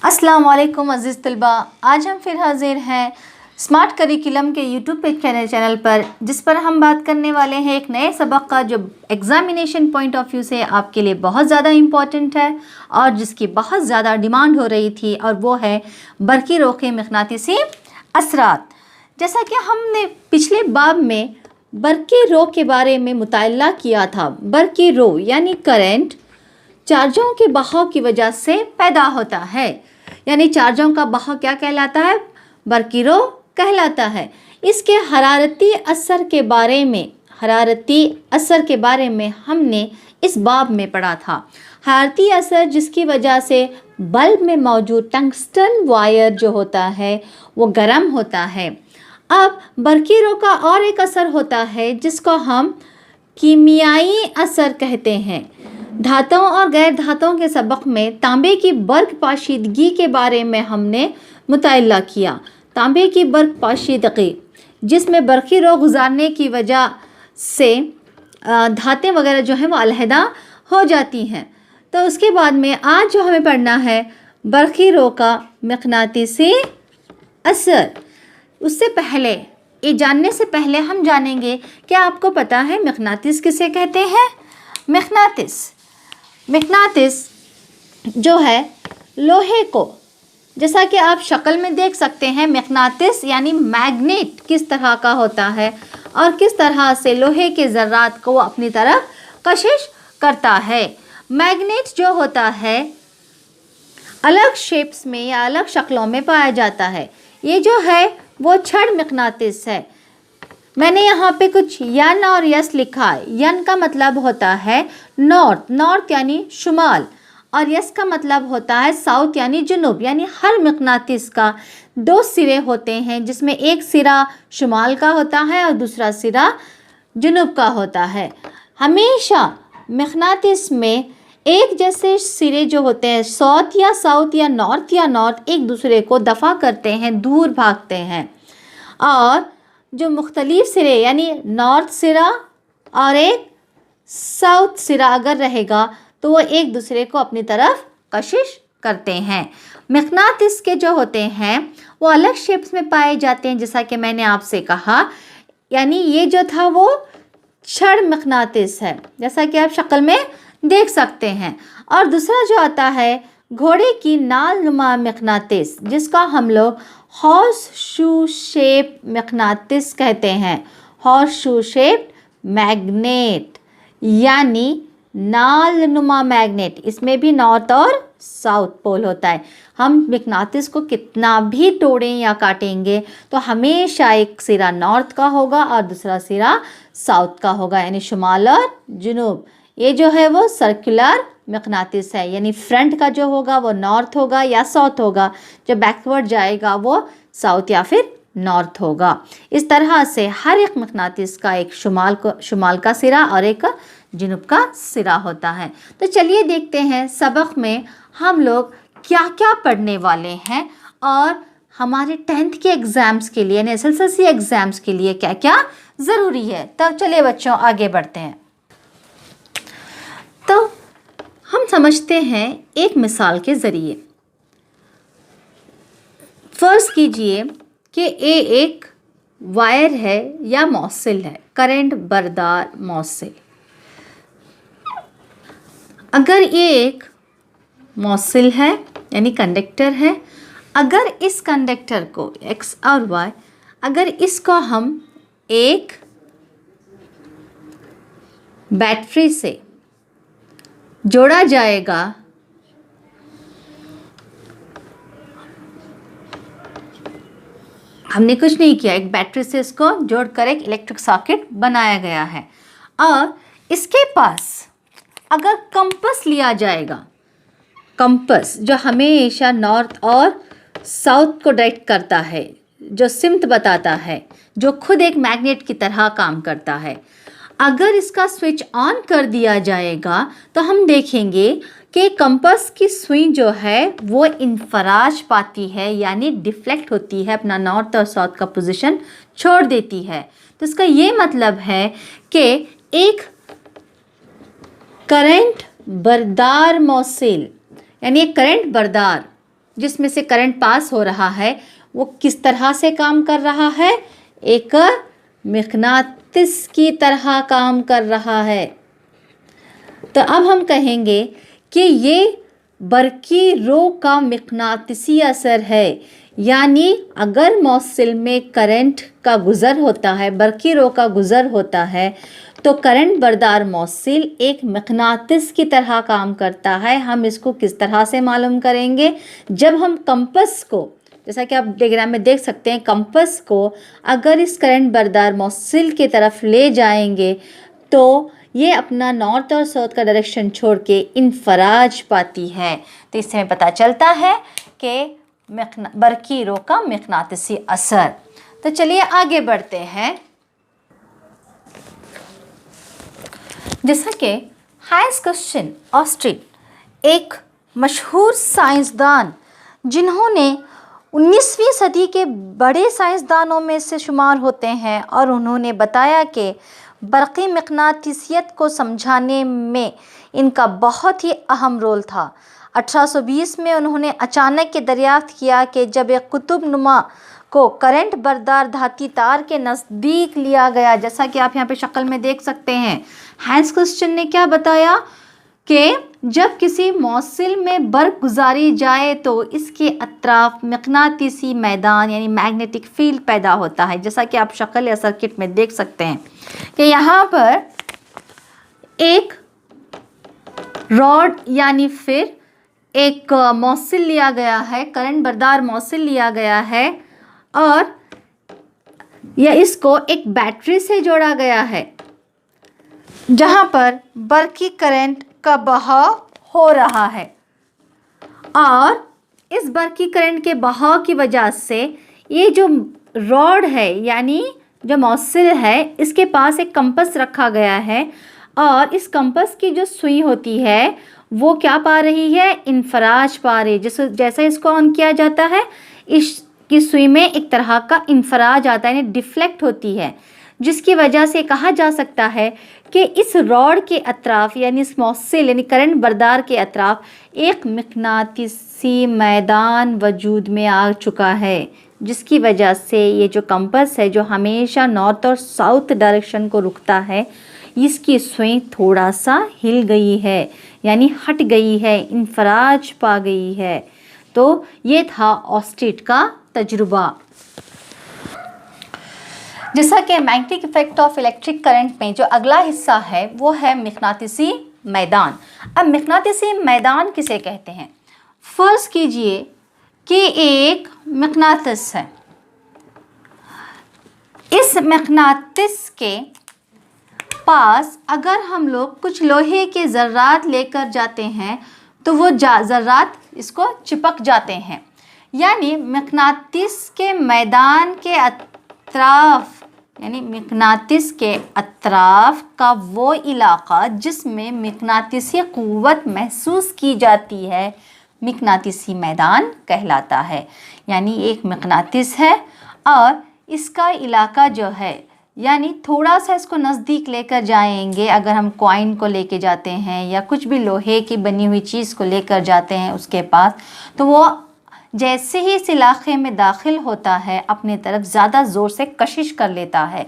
अस्सलाम वालेकुम अज़ीज़ तलबा, आज हम फिर हाज़िर हैं स्मार्ट करिकुलम के यूट्यूब पे चैनल पर, जिस पर हम बात करने वाले हैं एक नए सबक का जो एग्ज़ामिनेशन पॉइंट ऑफ व्यू से आपके लिए बहुत ज़्यादा इम्पॉर्टेंट है और जिसकी बहुत ज़्यादा डिमांड हो रही थी, और वो है बरक़ी रो के मक़नातीसी असरात। जैसा कि हमने पिछले बाब में बरक़ी रो के बारे में मुताला किया था, बरक़ी रो यानी करंट चार्जों के बहाव की वजह से पैदा होता है, यानी चार्जों का बहाव क्या कहलाता है? बरक़ी रो कहलाता है। इसके हरारती असर के बारे में हमने इस बाब में पढ़ा था। हरारती असर जिसकी वजह से बल्ब में मौजूद टंगस्टन वायर जो होता है वो गर्म होता है। अब बरक़ी रो का और एक असर होता है जिसको हम कीमियाई असर कहते हैं। धातुओं और गैर धातुओं के सबक में तांबे की बर्क पाशीदगी के बारे में हमने मुताला किया। तांबे की बर्क पाशीदगी जिसमें बरक़ी रो गुजारने की वजह से धातें वगैरह जो हैं वो अलहदा हो जाती हैं। तो उसके बाद में आज जो हमें पढ़ना है बरक़ी रो का मक़नातीसी असर। उससे पहले ये जानने से पहले हम जानेंगे, क्या आपको पता है मक़नातीस किसे कहते हैं? मक़नातीस जो है लोहे को, जैसा कि आप शक्ल में देख सकते हैं, मक़नातीस यानी मैग्नेट किस तरह का होता है और किस तरह से लोहे के ज़र्रात को अपनी तरफ कशिश करता है। मैग्नेट जो होता है अलग शेप्स में या अलग शक्लों में पाया जाता है। ये जो है वो छड़ मक़नातीस है। मैंने यहाँ पे कुछ यन और यस लिखा है। यन का मतलब होता है नॉर्थ यानी शुमाल, और यस का मतलब होता है साउथ यानी जुनूब। यानी हर मक़नातीस का दो सिरे होते हैं, जिसमें एक सिरा शुमाल का होता है और दूसरा सिरा जुनूब का होता है। हमेशा मक़नातीस में एक जैसे सिरे जो होते हैं, साउथ या नॉर्थ एक दूसरे को दफ़ा करते हैं, दूर भागते हैं। और जो मुख्तलिफ सिरे यानी नॉर्थ सिरा और एक साउथ सिरा अगर रहेगा तो वो एक दूसरे को अपनी तरफ कशिश करते हैं। मक़नातीस के जो होते हैं वो अलग शेप्स में पाए जाते हैं, जैसा कि मैंने आपसे कहा। यानी ये जो था वो छड़ मक़नातीस है, जैसा कि आप शक्ल में देख सकते हैं। और दूसरा जो आता है घोड़े की नाल नुमा मक़नातीस, जिसका हम लोग हॉर्स शू शेप मक़नातीस कहते हैं। हॉर्स शू शेप मैग्नेट यानी नाल नुमा मैग्नेट, इसमें भी नॉर्थ और साउथ पोल होता है। हम मक़नातीस को कितना भी तोड़ें या काटेंगे तो हमेशा एक सिरा नॉर्थ का होगा और दूसरा सिरा साउथ का होगा, यानी शुमाल और जुनूब। ये जो है वो सर्कुलर मक़नातीस है, यानी फ्रंट का जो होगा वो नॉर्थ होगा या साउथ होगा, जब बैकवर्ड जाएगा वो साउथ या फिर नॉर्थ होगा। इस तरह से हर एक मक़नातीस का एक शुमाल का सिरा और एक जुनूब का सिरा होता है। तो चलिए देखते हैं सबक में हम लोग क्या क्या पढ़ने वाले हैं और हमारे 10th के एग्ज़ाम्स के लिए, यानी SSLC एग्ज़ाम्स के लिए क्या क्या ज़रूरी है। तो चलिए बच्चों आगे बढ़ते हैं। तो हम समझते हैं एक मिसाल के ज़रिए। फ़र्ज़ कीजिए कि ये एक वायर है या मौसिल है, करंट बरदार मौसिल। अगर ये एक मौसिल है यानी कंडक्टर है, अगर इस कंडक्टर को X और Y, अगर इसको हम एक बैटरी से जोड़ा जाएगा, हमने कुछ नहीं किया, एक बैटरी से इसको जोड़कर एक इलेक्ट्रिक सर्किट बनाया गया है। और इसके पास अगर कंपास लिया जाएगा, कंपास जो हमेशा नॉर्थ और साउथ को डायरेक्ट करता है, जो सिमत बताता है, जो खुद एक मैग्नेट की तरह काम करता है, अगर इसका स्विच ऑन कर दिया जाएगा तो हम देखेंगे कि कंपास की सुई जो है वो इंफराज पाती है, यानी डिफ्लेक्ट होती है, अपना नॉर्थ और साउथ का पोजीशन छोड़ देती है। तो इसका ये मतलब है कि एक करंट बरदार मौसिल यानी एक करंट बरदार जिसमें से करंट पास हो रहा है वो किस तरह से काम कर रहा है? एक मकनातिस की तरह काम कर रहा है। तो अब हम कहेंगे कि ये बरकी रो का मकनातिसी असर है, यानी अगर मौसिल में करंट का गुज़र होता है, बरकी रो का गुज़र होता है, तो करंट बरदार मौसिल एक मकनातिस की तरह काम करता है। हम इसको किस तरह से मालूम करेंगे? जब हम कंपस को, जैसा कि आप डायग्राम में देख सकते हैं, कंपस को अगर इस करंट बरदार मौसिल की तरफ ले जाएंगे तो ये अपना नॉर्थ और साउथ का डायरेक्शन छोड़ के इन्फराज पाती है। तो इससे हमें पता चलता है कि बरकी रो का मकनातिसी असर। तो चलिए आगे बढ़ते हैं। जैसा कि हांस क्रिश्चियन ऑस्ट्रिट एक मशहूर साइंसदान जिन्होंने 19वीं सदी के बड़े साइंसदानों में से शुमार होते हैं, और उन्होंने बताया कि बरक़ी मकनातिसियत को समझाने में इनका बहुत ही अहम रोल था। 1820 में उन्होंने अचानक के दरियाफ्त किया कि जब एक कुतुब नुमा को करंट बरदार धाती तार के नज़दीक लिया गया, जैसा कि आप यहाँ पे शक्ल में देख सकते हैं, हांस क्रिश्चियन ने क्या बताया कि जब किसी मौसिल में बर्फ़ गुजारी जाए तो इसके अतराफ मकनातिसी मैदान यानी मैग्नेटिक फील्ड पैदा होता है। जैसा कि आप शक्ल या सर्किट में देख सकते हैं कि यहाँ पर एक रॉड यानी फिर एक मौसिल लिया गया है, करंट बरदार मौसिल लिया गया है, और यह इसको एक बैटरी से जोड़ा गया है जहाँ पर बरकी करंट का बहाव हो रहा है, और इस बरकी करंट के बहाव की वजह से ये जो रॉड है यानी जो मौसिल है, इसके पास एक कंपस रखा गया है, और इस कंपस की जो सुई होती है वो क्या पा रही है? इन्फराज पा रही है। जैसा इसको ऑन किया जाता है, इसकी सुई में एक तरह का इन्फराज आता है, यानी डिफ्लेक्ट होती है, जिसकी वजह से कहा जा सकता है कि इस रॉड के अतराफ यानी इस मौसिल यानी करंट बरदार के अतराफ एक मकनातिसी मैदान वजूद में आ चुका है, जिसकी वजह से ये जो कंपस है जो हमेशा नॉर्थ और साउथ डायरेक्शन को रुकता है, इसकी सुई थोड़ा सा हिल गई है, यानी हट गई है, इन्फराज पा गई है। तो ये था ऑस्ट्रिट का तजुर्बा। जैसा कि magnetic effect of electric current में जो अगला हिस्सा है वो है मकनातिसी मैदान। अब मकनातिसी मैदान किसे कहते हैं? फर्ज कीजिए कि एक मकनातिस है, इस मकनातिस के पास अगर हम लोग कुछ लोहे के ज़र्रात लेकर जाते हैं तो वो ज़र्रात इसको चिपक जाते हैं, यानी मकनातिस के मैदान के अतराफ यानी मकनातिस के अतराफ का वो इलाक़ा जिसमें मकनातिसी क़ुव्वत महसूस की जाती है, मकनातिसी मैदान कहलाता है। यानी एक मकनातिस है और इसका इलाका जो है, यानी थोड़ा सा इसको नज़दीक लेकर जाएंगे, अगर हम कॉइन को लेके जाते हैं या कुछ भी लोहे की बनी हुई चीज़ को लेकर जाते हैं उसके पास, तो वो जैसे ही इस इलाक़े में दाखिल होता है अपने तरफ ज़्यादा ज़ोर से कशिश कर लेता है,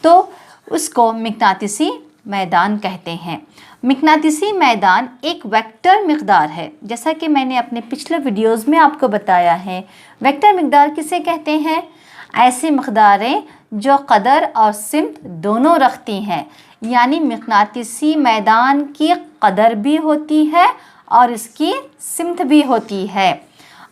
तो उसको मकनातिसी मैदान कहते हैं। मकनातिसी मैदान एक वेक्टर मिक़दार है, जैसा कि मैंने अपने पिछले वीडियोज़ में आपको बताया है। वेक्टर मिक़दार किसे कहते हैं? ऐसी मिक़दारें जो क़दर और सिमत दोनों रखती हैं, यानी मकनातिसी मैदान की क़दर भी होती है और इसकी सिमत भी होती है,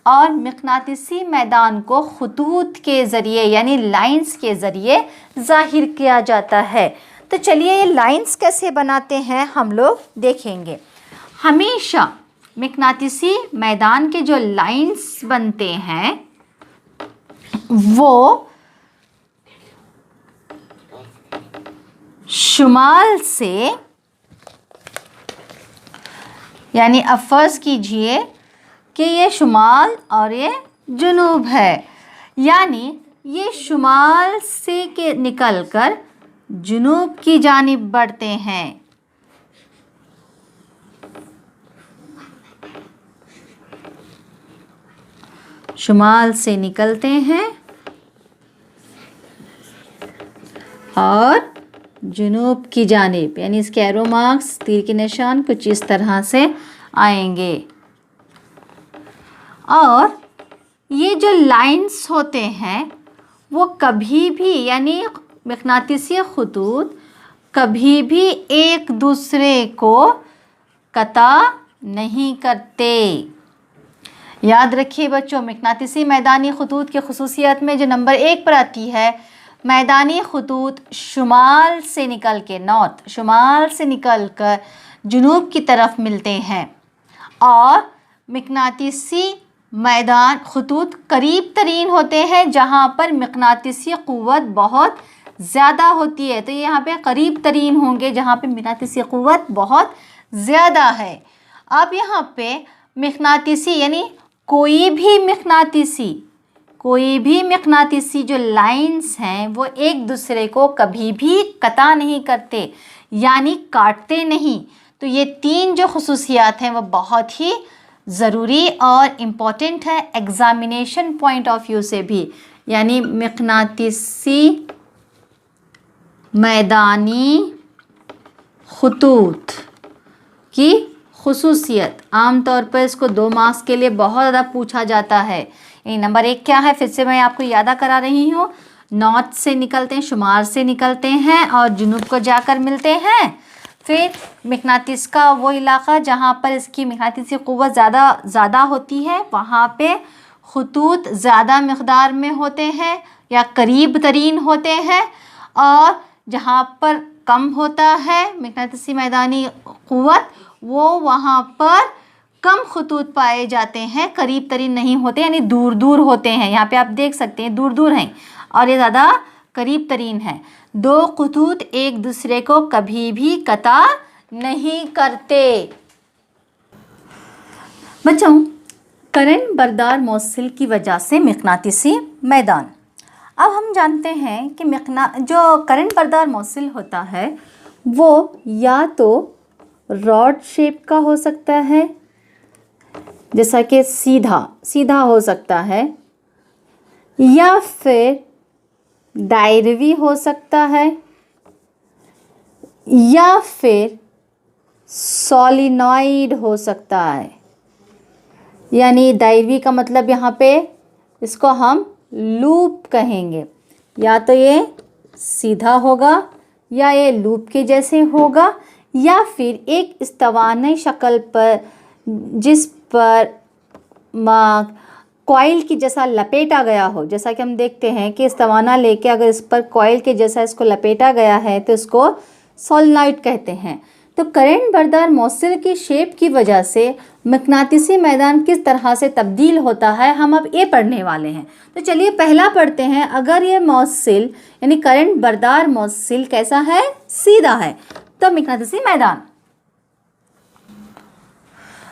और मकनातिसी मैदान को ख़ुतूत के ज़रिए यानी लाइंस के ज़रिए ज़ाहिर किया जाता है। तो चलिए ये लाइंस कैसे बनाते हैं हम लोग देखेंगे। हमेशा मकनातिसी मैदान के जो लाइंस बनते हैं वो शुमाल से, यानी अब फ़र्ज़ कीजिए कि ये शुमाल और ये जुनूब है, यानी ये शुमाल से के निकलकर जुनूब की जानिब बढ़ते हैं। शुमाल से निकलते हैं और जुनूब की जानिब, यानी इसके एरो मार्क्स, तीर के निशान कुछ इस तरह से आएंगे। और ये जो लाइंस होते हैं वो कभी भी, यानी मकनातीसी खतूत कभी भी एक दूसरे को कता नहीं करते। याद रखिए बच्चों, मकनातीसी मैदानी खतूत के खुसूसियत में जो नंबर 1 पर आती है, मैदानी खतूत शुमाल से निकल के, नॉर्थ शुमाल से निकल कर जुनूब की तरफ मिलते हैं, और मकनातीसी मैदान खतूत करीब तरीन होते हैं जहाँ पर मकनातीसी क़ुव्वत बहुत ज़्यादा होती है। तो ये यहाँ पे करीब तरीन होंगे जहाँ पे मकनातीसी क़ुव्वत बहुत ज़्यादा है। अब यहाँ पे मकनातीसी यानी कोई भी मकनातीसी जो लाइंस हैं वो एक दूसरे को कभी भी कता नहीं करते, यानी काटते नहीं। तो ये 3 जो खुसूसियात हैं वो बहुत ही ज़रूरी और इम्पॉर्टेंट है एग्ज़ामिनेशन पॉइंट ऑफ व्यू से भी। यानी मकनातीसी मैदानी खतूत की खुसूसियत, आम तौर पर इसको 2 मार्क्स के लिए बहुत ज़्यादा पूछा जाता है। ये नंबर 1 क्या है, फिर से मैं आपको यादा करा रही हूँ, नॉर्थ से निकलते हैं, शुमाल से निकलते हैं और जुनूब को जाकर मिलते हैं। फिर मकनातीस का वो इलाक़ा जहाँ पर इसकी मकनातीसी क़ुव्वत ज़्यादा होती है, वहाँ पे खतूत ज़्यादा मक़दार में होते हैं या करीब तरीन होते हैं, और जहाँ पर कम होता है मकनातीसी मैदानी क़ुव्वत वो वहाँ पर कम खतूत पाए जाते हैं, करीब तरीन नहीं होते, यानी दूर दूर होते हैं। यहाँ पे आप देख सकते हैं दूर दूर हैं और ये ज़्यादा करीब तरीन है। 2 खतूत एक दूसरे को कभी भी कता नहीं करते। बच्चों, करंट बरदार मौसिल की वजह से मकनातीसी मैदान। अब हम जानते हैं कि जो करंट बरदार मौसिल होता है वो या तो रॉड शेप का हो सकता है, जैसा कि सीधा हो सकता है, या फिर दायरवी हो सकता है, या फिर सॉलिनॉइड हो सकता है। यानी दायरवी का मतलब यहाँ पे इसको हम लूप कहेंगे, या तो ये सीधा होगा या ये लूप के जैसे होगा, या फिर एक इस्तवाना शक्ल पर जिस पर कॉइल की जैसा लपेटा गया हो। जैसा कि हम देखते हैं कि इस्तवाना लेके अगर इस पर कॉइल के जैसा इसको लपेटा गया है तो इसको सोलेनॉइड कहते हैं। तो करंट बरदार मौसिल की शेप की वजह से मकनातीसी मैदान किस तरह से तब्दील होता है हम अब ये पढ़ने वाले हैं। तो चलिए पहला पढ़ते हैं। अगर ये मौसिल यानी करंट बरदार मौसिल कैसा है, सीधा है, तो मकनातीसी मैदान।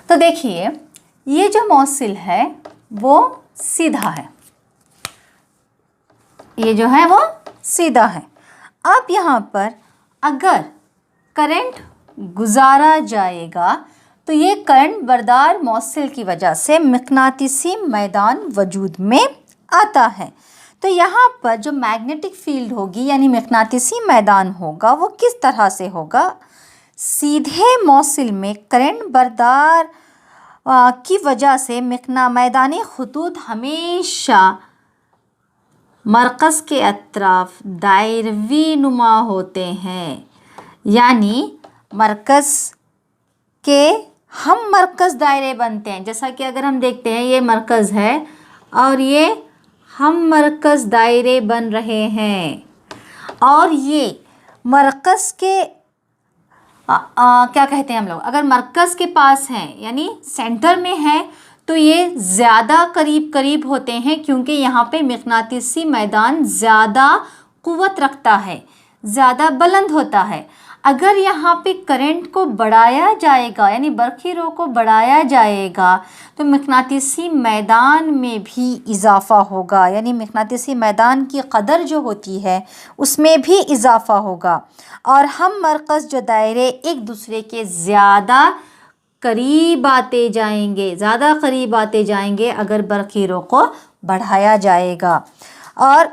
तो देखिए ये जो मौसिल है वो सीधा है, ये जो है वो सीधा है। अब यहाँ पर अगर करंट गुजारा जाएगा तो ये करंट बरदार मौसिल की वजह से मकनातीसी मैदान वजूद में आता है। तो यहाँ पर जो मैग्नेटिक फील्ड होगी यानी मकनातीसी मैदान होगा वो किस तरह से होगा। सीधे मौसिल में करंट बरदार की वजह से मैदानी खतूत हमेशा मरकज़ के अतराफ दायरवी नुमा होते हैं, यानी मरकज़ के हम मरकज़ दायरे बनते हैं। जैसा कि अगर हम देखते हैं ये मरकज़ है और ये हम मरकज़ दायरे बन रहे हैं, और ये मरकज़ के क्या कहते हैं हम लोग, अगर मरकज़ के पास हैं यानी सेंटर में है तो ये ज़्यादा करीब करीब होते हैं, क्योंकि यहाँ पे मकनातीसी मैदान ज़्यादा क़ुव्वत रखता है, ज़्यादा बुलंद होता है। अगर यहाँ पे करंट को बढ़ाया जाएगा यानी बरक़ी रो को बढ़ाया जाएगा तो मकनातीसी मैदान में भी इजाफ़ा होगा, यानी मकनातीसी मैदान की क़दर जो होती है उसमें भी इजाफ़ा होगा, और हम मरकज़ जो दायरे एक दूसरे के ज़्यादा करीब आते जाएंगे, ज़्यादा करीब आते जाएंगे अगर बरक़ीरों को बढ़ाया जाएगा। और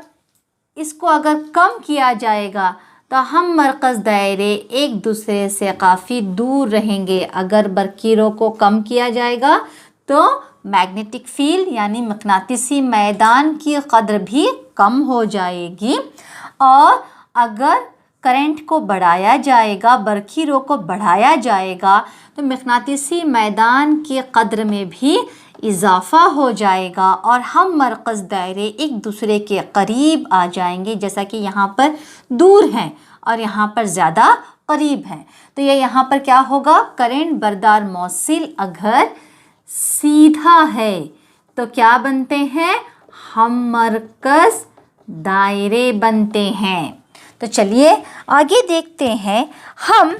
इसको अगर कम किया जाएगा तो हम मरकज़ दायरे एक दूसरे से काफ़ी दूर रहेंगे। अगर बरक़ीरों को कम किया जाएगा तो मैग्नेटिक फील्ड यानी मकनातीसी मैदान की कद्र भी कम हो जाएगी। और अगर करंट को बढ़ाया जाएगा, बरक़ीरों को बढ़ाया जाएगा, तो मकनातीसी मैदान की कद्र में भी इजाफ़ा हो जाएगा और हम मरकज़ दायरे एक दूसरे के करीब आ जाएंगे। जैसा कि यहाँ पर दूर हैं और यहाँ पर ज़्यादा करीब हैं, तो ये यहाँ पर क्या होगा, करंट बरदार मौसिल अगर सीधा है तो क्या बनते हैं, हम मरकज़ दायरे बनते हैं। तो चलिए आगे देखते हैं। हम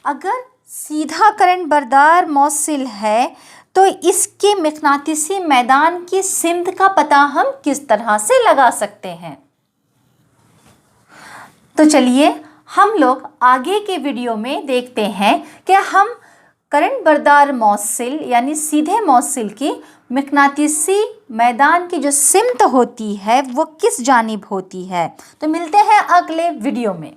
अगर सीधा करंट बरदार मौसिल है तो इसके मकनातीसी मैदान की सिमत का पता हम किस तरह से लगा सकते हैं। तो चलिए हम लोग आगे के वीडियो में देखते हैं कि हम करंट बरदार मौसिल यानी सीधे मौसिल की मकनातीसी मैदान की जो सिमत होती है वो किस जानिब होती है। तो मिलते हैं अगले वीडियो में।